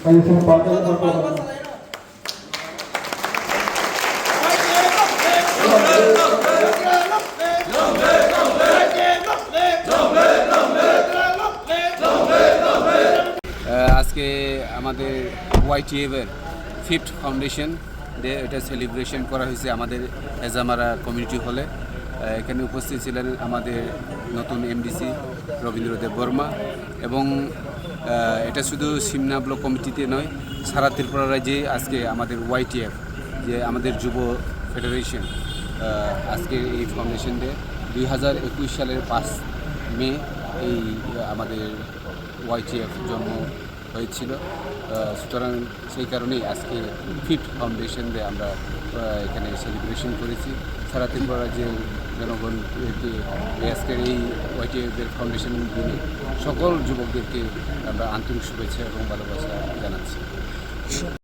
আজকে আমাদের ওয়াইটিএফের 5th foundation day এটা সেলিব্রেশন করা হয়েছে আমাদের এজামারা কমিউনিটি হলে। এখানে উপস্থিত ছিলেন আমাদের নতুন এমডিসি রবীন্দ্র দেববর্মা এবং এটা শুধু সিমনা ব্লক কমিটিতে নয়, সারা ত্রিপুরা রাজ্যে আজকে আমাদের ওয়াইটিএফ যে আমাদের যুব ফেডারেশন আজকে এই ফাউন্ডেশন ডে 2021 সালের 5 মে এই আমাদের ওয়াইটিএফ জন্ম হয়েছিল। সুতরাং সেই কারণেই আজকে 5th ফাউন্ডেশন ডে আমরা এখানে সেলিব্রেশন করেছি। সারা ত্রিপুরা রাজ্যের জনগণকে আজকের এই ওয়াইটিএফের ফাউন্ডেশন দিনে সকল যুবকদেরকে আমরা আন্তরিক শুভেচ্ছা এবং ভালোবাসা জানাচ্ছি।